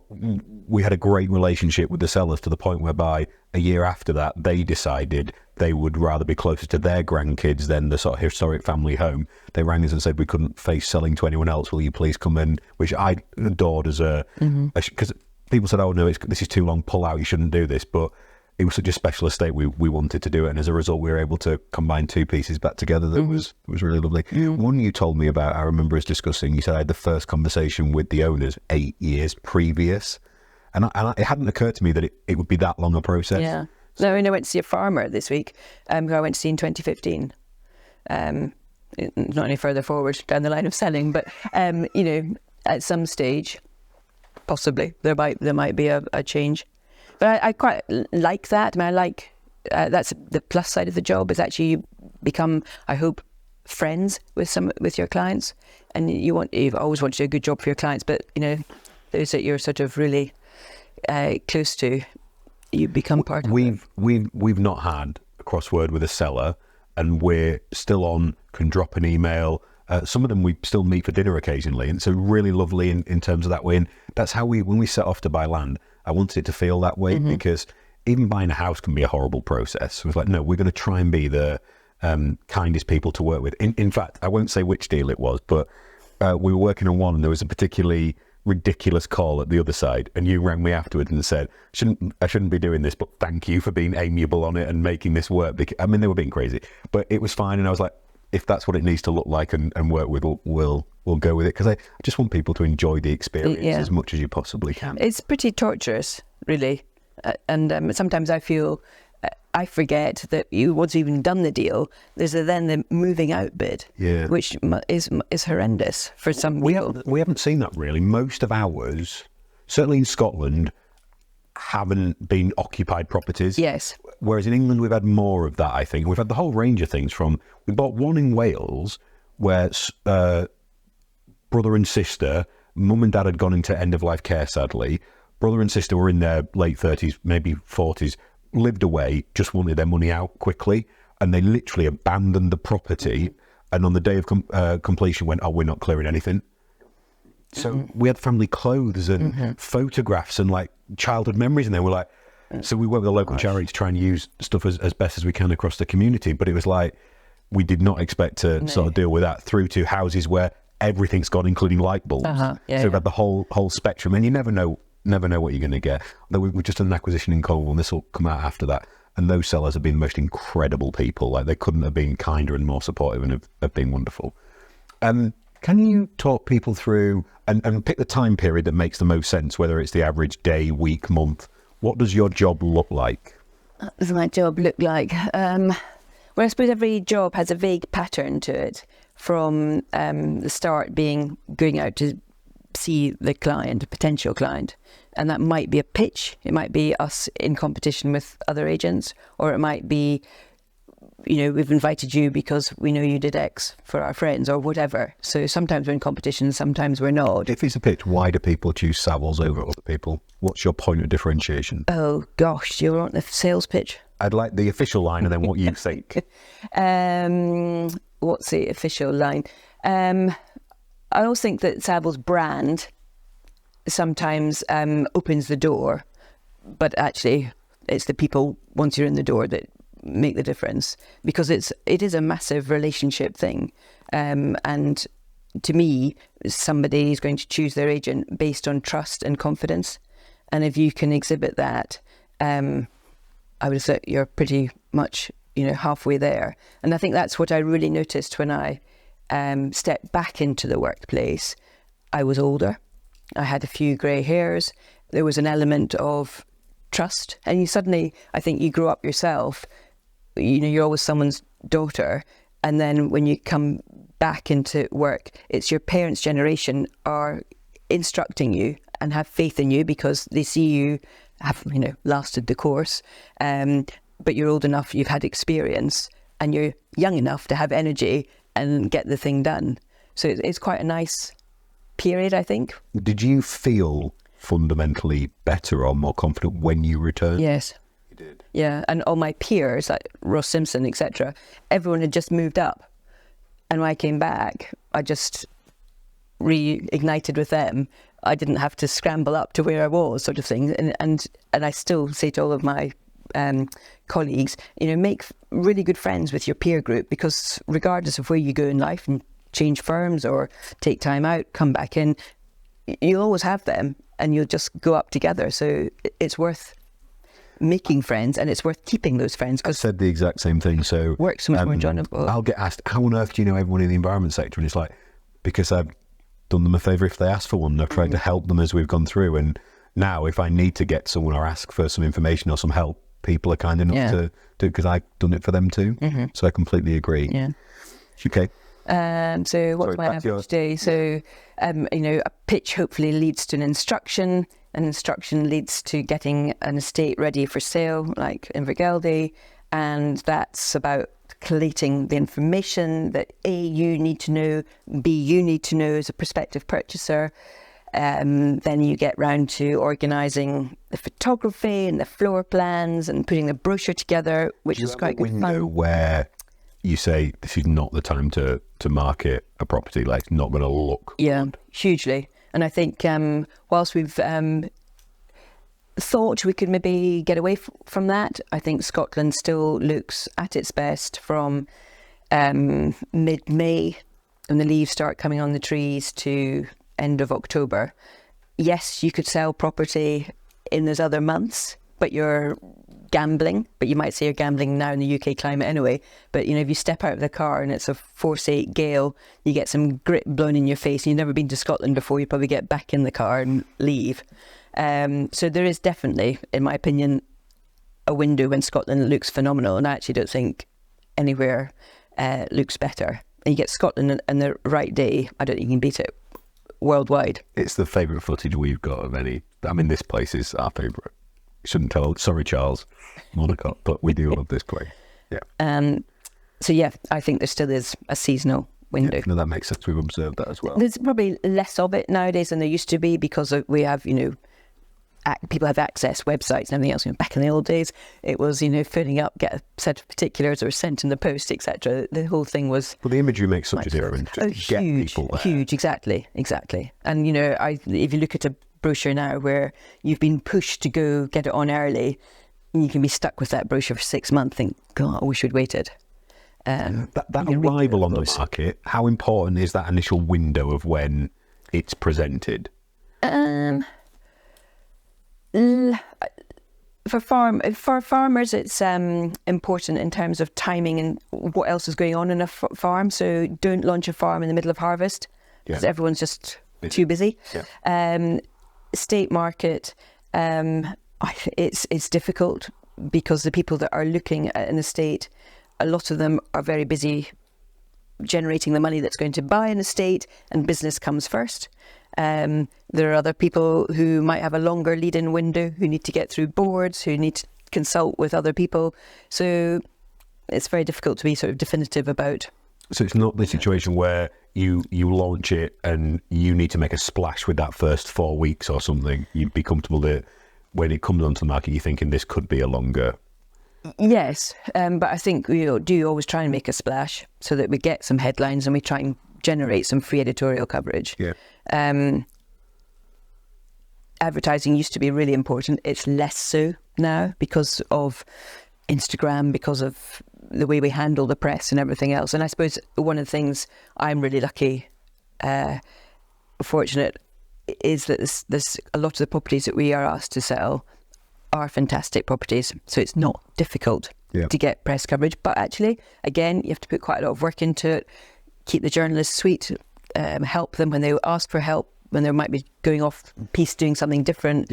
we had a great relationship with the sellers to the point whereby a year after that, they decided they would rather be closer to their grandkids than the sort of historic family home. They rang us and said, we couldn't face selling to anyone else. Will you please come in? Which I adored as because people said, oh no, this is too long, pull out, you shouldn't do this. But it was such a special estate, we wanted to do it. And as a result, we were able to combine two pieces back together. That was really lovely. One you told me about, I remember us discussing, you said I had the first conversation with the owners 8 years previous. And it hadn't occurred to me that it would be that long a process. Yeah. No, I went to see a farmer this week, who I went to see in 2015. Not any further forward down the line of selling, but, at some stage, possibly, there might be a change. But I quite like that. I like that's the plus side of the job, is actually you become, I hope, friends with your clients, and you've always wanted to do a good job for your clients. But those that you're sort of really close to, you become part of. We've not had a crossword with a seller, and we're still on. Can drop an email. Some of them we still meet for dinner occasionally, and so really lovely in terms of that way. And that's how when we set off to buy land, I wanted it to feel that way, because even buying a house can be a horrible process. It was like, no, we're going to try and be the kindest people to work with. In fact, I won't say which deal it was, but we were working on one, and there was a particularly ridiculous call at the other side, and you rang me afterwards and said, I shouldn't be doing this, but thank you for being amiable on it and making this work. They were being crazy, but it was fine. And I was like, if that's what it needs to look like and work with, we'll go with it, because I just want people to enjoy the experience as much as you possibly can. It's pretty torturous, really, and sometimes I feel I forget that you once you've even done the deal, there's then the moving out bit, which is horrendous for some people. We haven't seen that really. Most of ours, certainly in Scotland, haven't been occupied properties. Yes. Whereas in England, we've had more of that, I think. We've had the whole range of things we bought one in Wales where brother and sister, mum and dad had gone into end-of-life care, sadly. Brother and sister were in their late 30s, maybe 40s, lived away, just wanted their money out quickly, and they literally abandoned the property, and on the day of completion went, oh, we're not clearing anything. So we had family clothes and photographs and like childhood memories, and they were like, so we worked with a local charity to try and use stuff as best as we can across the community, but it was like, we did not expect to sort of deal with that, through to houses where everything's gone, including light bulbs. So we've had the whole spectrum, and you never know what you're going to get. Although we've just done an acquisition in Cornwall, and this will come out after that. And those sellers have been the most incredible people. Like, they couldn't have been kinder and more supportive, and have been wonderful. Can Can you talk people through and pick the time period that makes the most sense, whether it's the average day, week, month? What does your job look like? What does my job look like? Well, I suppose every job has a vague pattern to it, from the start being going out to see the client, a potential client. And that might be a pitch. It might be us in competition with other agents, or it might be, we've invited you because we know you did X for our friends or whatever. So sometimes we're in competition, sometimes we're not. If it's a pitch, why do people choose Savills over other people? What's your point of differentiation? Oh gosh, you want the sales pitch? I'd like the official line and then what you think. What's the official line? I always think that Savills brand sometimes opens the door, but actually it's the people once you're in the door that make the difference, because it is a massive relationship thing. And to me, somebody is going to choose their agent based on trust and confidence. And if you can exhibit that, I would say you're pretty much, halfway there. And I think that's what I really noticed when I stepped back into the workplace. I was older. I had a few grey hairs. There was an element of trust. And you suddenly, I think you grow up yourself. You're always someone's daughter. And then when you come back into work, it's your parents' generation are instructing you and have faith in you because they see you have, lasted the course. But you're old enough, you've had experience, and you're young enough to have energy and get the thing done. So it's quite a nice period, I think. Did you feel fundamentally better or more confident when you returned? Yes. You did? Yeah, and all my peers, like Ross Simpson, etc., everyone had just moved up. And when I came back, I just reignited with them. I didn't have to scramble up to where I was, sort of thing. And I still say to all of my colleagues, make really good friends with your peer group, because regardless of where you go in life and change firms or take time out, come back in, you'll always have them and you'll just go up together. So it's worth making friends and it's worth keeping those friends. I said the exact same thing. So work's so much more enjoyable. I'll get asked, how on earth do you know everyone in the environment sector? And it's like, because I've done them a favour if they ask for one. I've tried to help them as we've gone through. And now if I need to get someone or ask for some information or some help, people are kind enough to do it because I've done it for them too. So I completely agree. Yeah. Okay. So what's my average day? So, a pitch hopefully leads to an instruction leads to getting an estate ready for sale, like Invergelde. And that's about collating the information that A, you need to know, B, you need to know as a prospective purchaser. Then you get round to organising the photography and the floor plans and putting the brochure together, which is quite good fun. Where you say this is not the time to market a property, like it's not going to look good. Hugely. And I think whilst we've thought we could maybe get away from that, I think Scotland still looks at its best from mid-May, when the leaves start coming on the trees, to end of October. Yes, you could sell property in those other months, but you're gambling. But you might say you're gambling now in the UK climate anyway. But if you step out of the car and it's a force 8 gale, you get some grit blown in your face and you've never been to Scotland before, you probably get back in the car and leave. So there is definitely, in my opinion, a window when Scotland looks phenomenal, and I actually don't think anywhere looks better. And you get Scotland on the right day, I don't think you can beat it worldwide. It's the favourite footage we've got of any. I mean, this place is our favourite. Shouldn't tell. Sorry, Charles, Monaco, but we do love this place. Yeah. So yeah, I think there still is a seasonal window. Yeah, no, that makes sense. We've observed that as well. There's probably less of it nowadays than there used to be, because we have, people have access, websites and everything else. Back in the old days, it was, phoning up, get a set of particulars or sent in the post, etc. The whole thing was... Well, the imagery makes such a difference. Just get people there. Huge, exactly. And, if you look at a brochure now where you've been pushed to go get it on early, you can be stuck with that brochure for 6 months, think, God, I wish we'd waited. That arrival on the market, how important is that initial window of when it's presented? For farmers, it's important in terms of timing and what else is going on in a farm. So don't launch a farm in the middle of harvest, because everyone's just too busy. Estate market, it's difficult because the people that are looking at an estate, a lot of them are very busy generating the money that's going to buy an estate, and business comes first. There are other people who might have a longer lead-in window, who need to get through boards, who need to consult with other people. So it's very difficult to be sort of definitive about. So it's not the situation where you launch it and you need to make a splash with that first 4 weeks or something. You'd be comfortable that when it comes onto the market, you're thinking this could be a longer... Yes, but I think we do always try and make a splash so that we get some headlines and we try and generate some free editorial coverage. Advertising used to be really important. It's less so now because of Instagram, because of the way we handle the press and everything else. And I suppose one of the things I'm really lucky, fortunate, is that there's a lot of the properties that we are asked to sell are fantastic properties, so it's not difficult to get press coverage. But actually, again, you have to put quite a lot of work into it, keep the journalists sweet, help them when they ask for help, when they might be going off piece doing something different.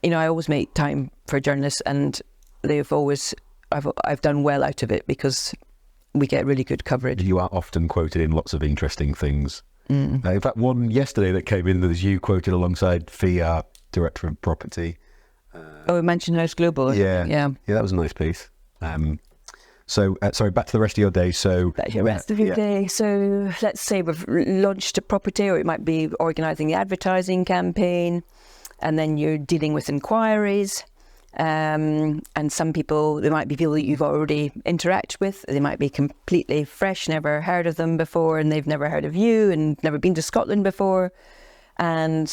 I always make time for journalists, and I've done well out of it because we get really good coverage. You are often quoted in lots of interesting things. In fact, one yesterday that came in, there's you quoted alongside Fee, our Director of Property. Mansion House Global. Yeah, that was a nice piece. So, sorry, back to the rest of your day. So, back to the rest of your day. So, let's say we've launched a property, or it might be organising the advertising campaign, and then you're dealing with inquiries. And some people, there might be people that you've already interacted with. They might be completely fresh, never heard of them before, and they've never heard of you and never been to Scotland before. And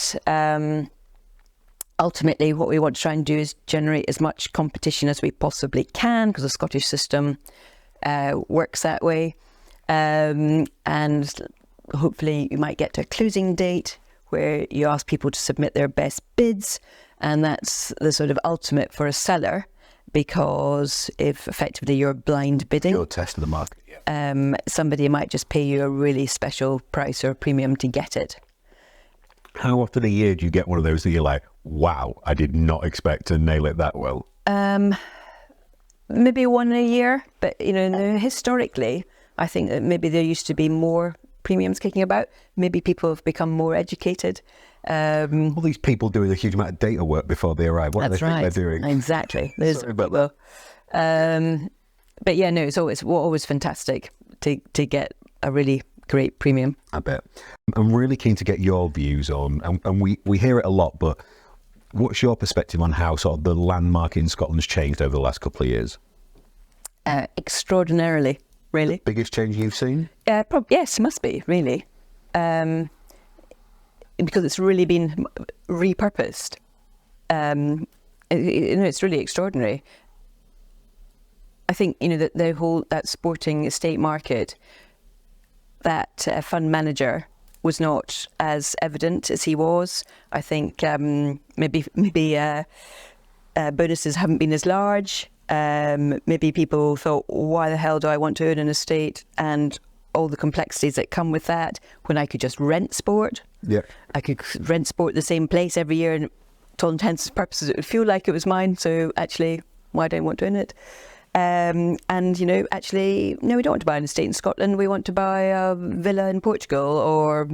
ultimately, what we want to try and do is generate as much competition as we possibly can, because the Scottish system works that way. And hopefully you might get to a closing date where you ask people to submit their best bids. And that's the sort of ultimate for a seller, because if effectively you're blind bidding, you're testing the market. Somebody might just pay you a really special price or premium to get it. How often a year do you get one of those that you're like, wow, I did not expect to nail it that well? Maybe one a year, but historically, I think that maybe there used to be more premiums kicking about. Maybe people have become more educated. All these people doing a huge amount of data work before they arrive. What do they think they're doing? Exactly. Sorry about that. But yeah, no, it's always fantastic to get a really great premium. I bet. I'm really keen to get your views on, and we hear it a lot, but what's your perspective on how sort of the land market in Scotland's changed over the last couple of years? Extraordinarily, really. The biggest change you've seen? Yes, must be, really. Because it's really been repurposed. It's really extraordinary. I think, that sporting estate market, that fund manager was not as evident as he was. I think maybe bonuses haven't been as large. Maybe people thought, why the hell do I want to own an estate? And all the complexities that come with that, when I could just rent sport. I could rent sport the same place every year, and to all intents and purposes it would feel like it was mine. So actually, why don't I want to own it? Actually, no, we don't want to buy an estate in Scotland. We want to buy a villa in Portugal, or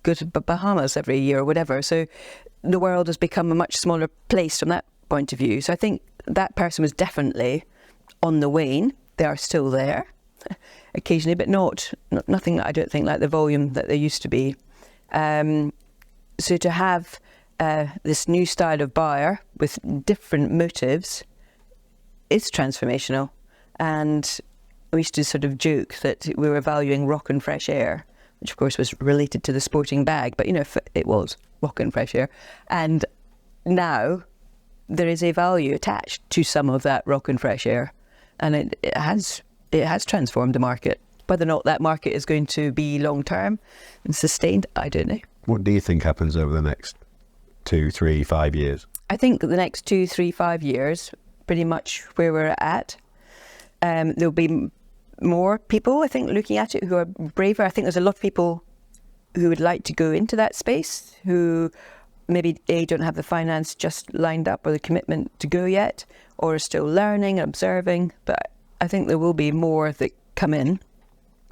go to Bahamas every year or whatever. So the world has become a much smaller place from that point of view. So I think that person was definitely on the wane. They are still there occasionally, but nothing, I don't think, like the volume that there used to be. So to have this new style of buyer with different motives, it's transformational. And we used to sort of joke that we were valuing rock and fresh air, which of course was related to the sporting bag, but it was rock and fresh air. And now there is a value attached to some of that rock and fresh air, and it has transformed the market. Whether or not that market is going to be long term and sustained, I don't know. What do you think happens over the next 2, 3, 5 years? I think the next 2, 3, 5 years, pretty much where we're at. There'll be more people, I think, looking at it who are braver. I think there's a lot of people who would like to go into that space, who maybe don't have the finance just lined up or the commitment to go yet, or are still learning, observing. But I think there will be more that come in.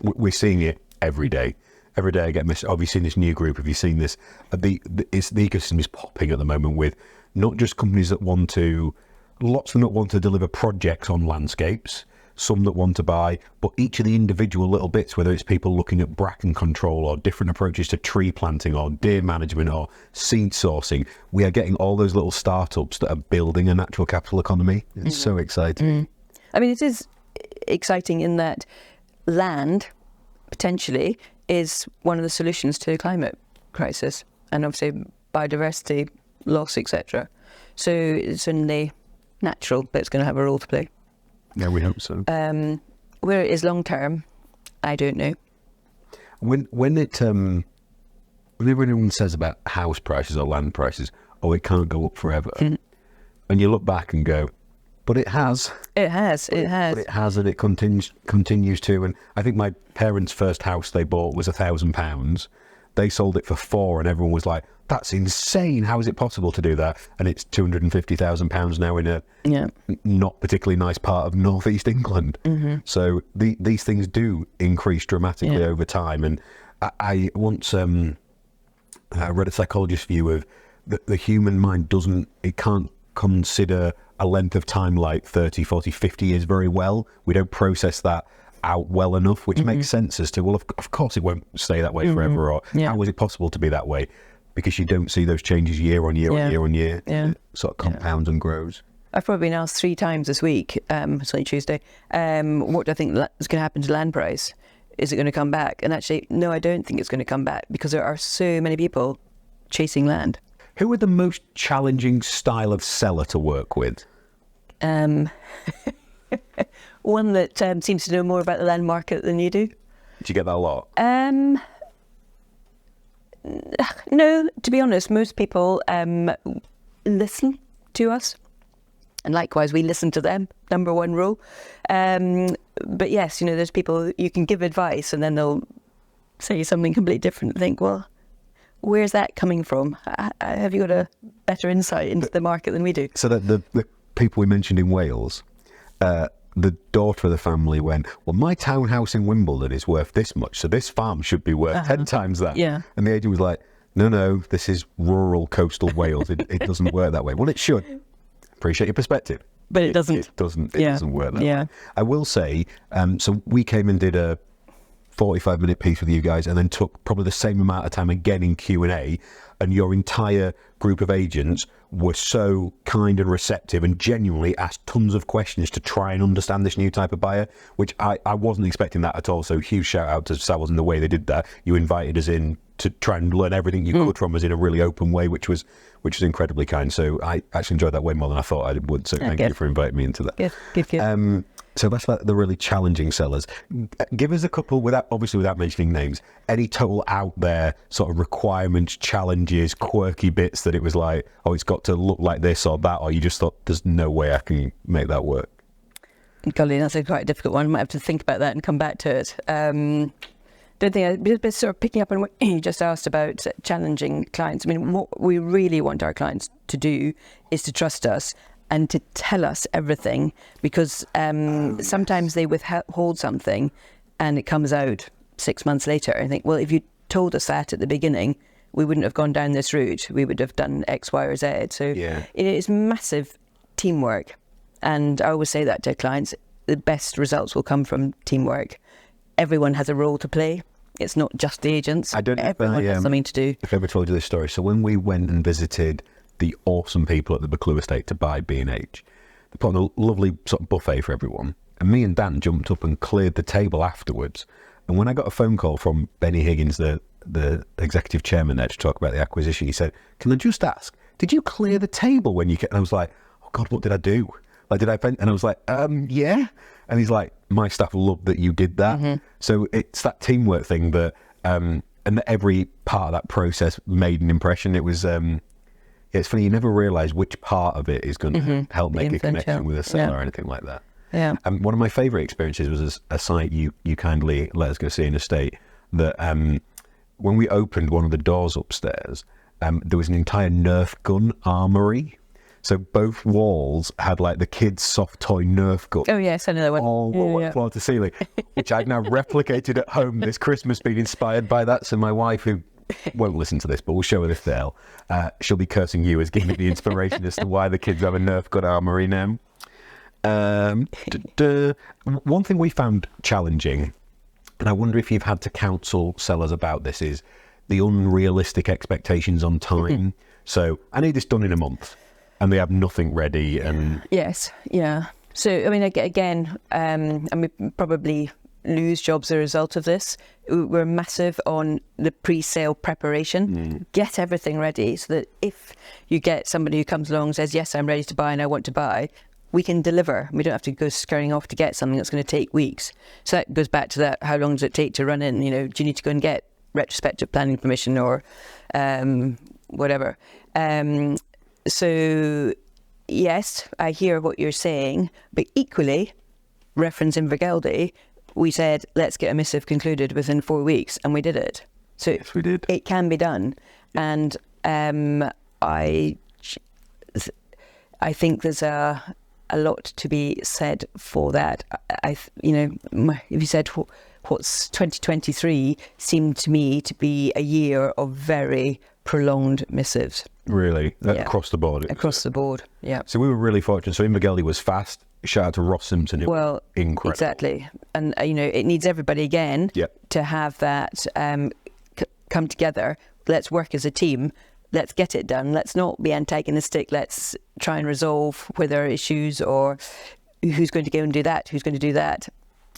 We're seeing it every day. Every day I get missed. Have you seen this new group? Have you seen this? The ecosystem is popping at the moment with not just companies that want to, lots of them that want to deliver projects on landscapes, some that want to buy, but each of the individual little bits, whether it's people looking at bracken control or different approaches to tree planting or deer management or seed sourcing, we are getting all those little startups that are building a natural capital economy. It's so exciting. I mean, it is exciting in that land, potentially, is one of the solutions to the climate crisis, and obviously biodiversity loss, etc. So it's only natural that it's going to have a role to play. Yeah, we hope so. Where it is long term, I don't know. Whenever anyone says about house prices or land prices, oh, it can't go up forever, and you look back and go, but it has. It has, and it continues to. And I think my parents' first house they bought was £1,000. They sold it for £4,000, and everyone was like, "That's insane! How is it possible to do that?" And it's £250,000 now in a not particularly nice part of northeast England. So these things do increase dramatically over time. And I once read a psychologist's view of the human mind can't consider a length of time like 30, 40, 50 years very well. We don't process that out well enough, which makes sense as to, well, of course it won't stay that way forever, or how is it possible to be that way? Because you don't see those changes year on year on year on year. It sort of compounds and grows. I've probably been asked 3 times this week, it's only Tuesday, what do I think is going to happen to land price? Is it going to come back? And actually, no, I don't think it's going to come back, because there are so many people chasing land. Who are the most challenging style of seller to work with? One that seems to know more about the land market than you do. Do you get that a lot? No, to be honest, most people listen to us. And likewise, we listen to them, number one rule. But yes, there's people, you can give advice and then they'll say something completely different and think, well, where's that coming from? Have you got a better insight into the market than we do? So that the people we mentioned in Wales, the daughter of the family went, well, my townhouse in Wimbledon is worth this much, so this farm should be worth 10 times that. Yeah. And the agent was like, no, this is rural coastal Wales. It doesn't work that way. Well, it should. Appreciate your perspective. But it doesn't. It doesn't work that way. I will say, so we came and did a 45-minute piece with you guys and then took probably the same amount of time again in Q&A, and your entire group of agents were so kind and receptive and genuinely asked tons of questions to try and understand this new type of buyer, which I wasn't expecting that at all. So huge shout out to Savills in the way they did that. You invited us in to try and learn everything you could from us in a really open way, which was incredibly kind. So I actually enjoyed that way more than I thought I would. So thank you for inviting me into that. Good. So that's about the really challenging sellers. Give us a couple, without mentioning names, any total out there sort of requirements, challenges, quirky bits that it was like, oh, it's got to look like this or that, or you just thought, there's no way I can make that work? Golly, that's quite a difficult one. I might have to think about that and come back to it. Don't think but sort of picking up on what you just asked about challenging clients. I mean, what we really want our clients to do is to trust us and to tell us everything, because sometimes they withhold something and it comes out 6 months later. I think, well, if you told us that at the beginning, we wouldn't have gone down this route. We would have done X, Y, or Z. So it is massive teamwork. And I always say that to clients, the best results will come from teamwork. Everyone has a role to play. It's not just the agents. Everyone has something to do. If I ever told you this story. So when we went and visited the awesome people at the Buccleuch estate to buy B&H, they put on a lovely sort of buffet for everyone. And me and Dan jumped up and cleared the table afterwards. And when I got a phone call from Benny Higgins, the executive chairman there, to talk about the acquisition, he said, can I just ask, did you clear the table when you came? And I was like, oh God, what did I do? Like, did I? And I was like, yeah. And he's like, my staff loved that you did that. So it's that teamwork thing that, and that every part of that process made an impression. It was, it's funny, you never realise which part of it is going to help make a connection with a seller or anything like that. Yeah. One of my favourite experiences was a site you kindly let us go see in a state that when we opened one of the doors upstairs, there was an entire Nerf gun armory. So both walls had like the kids' soft toy Nerf gun. Oh yes, I know that one. All floor to ceiling, which I've now replicated at home this Christmas, being inspired by that. So my wife, who won't listen to this, but we'll show her this tale, she'll be cursing you as giving me the inspiration as to why the kids have a Nerf gun armory now. One thing we found challenging, and I wonder if you've had to counsel sellers about this, is the unrealistic expectations on time. So I need this done in a month, and they have nothing ready. And yes, yeah. So I mean, again, and we probably lose jobs as a result of this. We're massive on the pre-sale preparation. Get everything ready so that if you get somebody who comes along and says, yes, I'm ready to buy and I want to buy, we can deliver. We don't have to go scurrying off to get something that's going to take weeks. So that goes back to that, how long does it take to run in? You know, do you need to go and get retrospective planning permission or whatever? So yes, I hear what you're saying, but equally, reference Invaluable, we said, let's get a missive concluded within 4 weeks, and we did it. So yes, we did. It can be done. And I think there's a lot to be said for that. If you said what's 2023 seemed to me to be a year of very prolonged missives. Really? Across the board? Across the board, yeah. So we were really fortunate. So Invaluable was fast. Shout out to Ross Simpson. Well, incredible. Exactly. And, it needs everybody again to have that come together. Let's work as a team. Let's get it done. Let's not be antagonistic. Let's try and resolve where there are issues or who's going to go and do that, who's going to do that.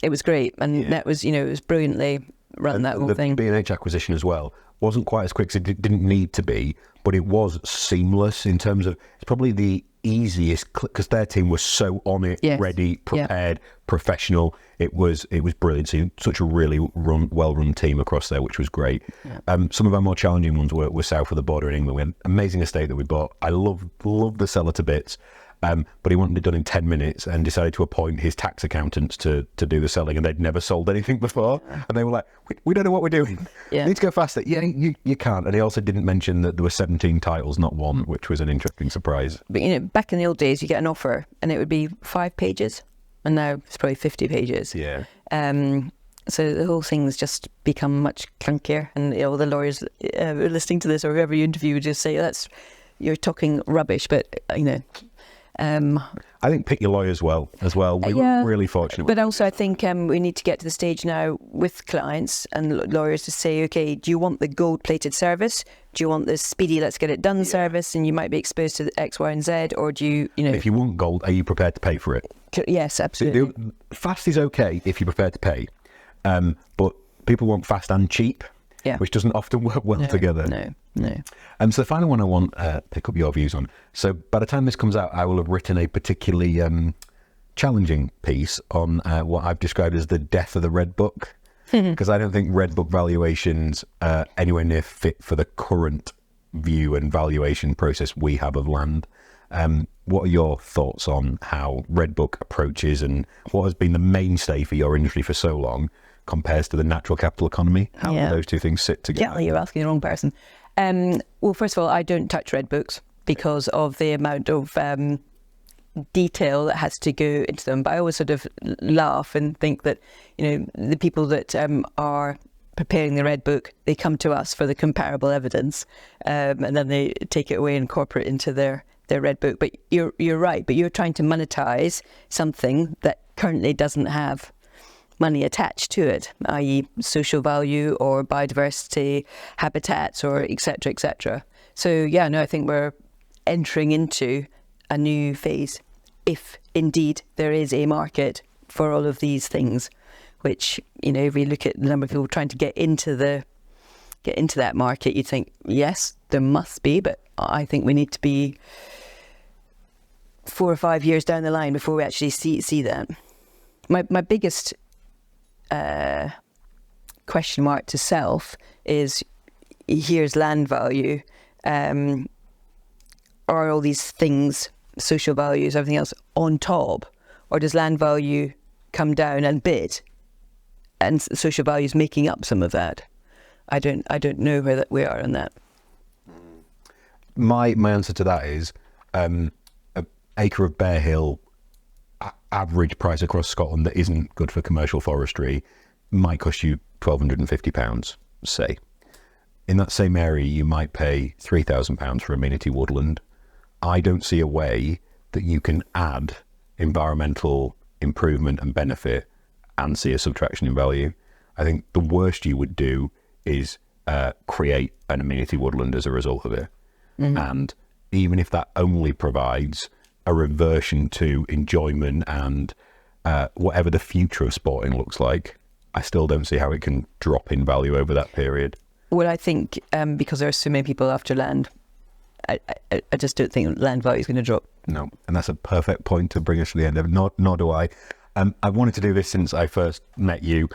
It was great. And that was, it was brilliantly run, that whole thing. The B&H acquisition as well wasn't quite as quick as it didn't need to be, but it was seamless in terms of, it's probably the easiest, because their team was so on it, ready, prepared, professional. It was brilliant. So such a really well-run team across there, which was great. Some of our more challenging ones were south of the border in England. We had an amazing estate that we bought. I love the seller to bits. But he wanted it done in 10 minutes and decided to appoint his tax accountants to do the selling, and they'd never sold anything before. And they were like, we don't know what we're doing. We need to go faster. Yeah, you can't. And he also didn't mention that there were 17 titles, not one, which was an interesting surprise. But, back in the old days, you get an offer and it would be 5 pages, and now it's probably 50 pages. Yeah. So the whole thing's just become much clunkier. And, the lawyers listening to this or whoever you interview would just say, you're talking rubbish, but, I think pick your lawyers as well. We were really fortunate. But also I think we need to get to the stage now with clients and lawyers to say, okay, do you want the gold-plated service? Do you want the speedy, let's get it done service, and you might be exposed to X, Y, and Z? Or do you, If you want gold, are you prepared to pay for it? Yes, absolutely. Fast is okay if you're prepared to pay. But people want fast and cheap, which doesn't often work well together. No. So the final one I want to pick up your views on. So by the time this comes out, I will have written a particularly challenging piece on what I've described as the death of the Red Book, because I don't think Red Book valuations are anywhere near fit for the current view and valuation process we have of land. What are your thoughts on how Red Book approaches and what has been the mainstay for your industry for so long compares to the natural capital economy? How do those two things sit together? Yeah, you're asking the wrong person. Well, first of all, I don't touch Red Books because of the amount of detail that has to go into them. But I always sort of laugh and think that, the people that are preparing the Red Book, they come to us for the comparable evidence, and then they take it away and incorporate it into their Red Book. But you're right, but you're trying to monetize something that currently doesn't have money attached to it, i.e. social value or biodiversity, habitats, or etc., etc. So I think we're entering into a new phase, if indeed there is a market for all of these things, which, if we look at the number of people trying to get into that market, you'd think, yes, there must be, but I think we need to be 4 or 5 years down the line before we actually see that. My biggest question mark to self is, here's land value, are all these things, social values, everything else on top, or does land value come down and bid and social values making up some of that? I don't know where that we are in that. My answer to that is an acre of bare hill, average price across Scotland that isn't good for commercial forestry might cost you £1,250, say. In that same area, you might pay £3,000 for amenity woodland. I don't see a way that you can add environmental improvement and benefit and see a subtraction in value. I think the worst you would do is create an amenity woodland as a result of it. And even if that only provides a reversion to enjoyment and whatever the future of sporting looks like, I still don't see how it can drop in value over that period. Well, I think because there are so many people after land, I just don't think land value is going to drop. No, and that's a perfect point to bring us to the end of it. Nor do I. I've wanted to do this since I first met you.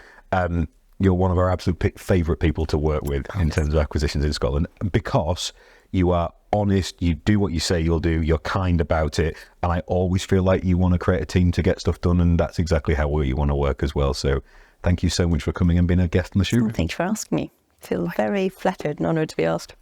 You're one of our absolute favourite people to work with in terms of acquisitions in Scotland, because you are honest, you do what you say you'll do, you're kind about it, and I always feel like you want to create a team to get stuff done, and that's exactly how you want to work as well. So thank you so much for coming and being a guest on the show. Thanks for asking me. I feel very flattered and honoured to be asked.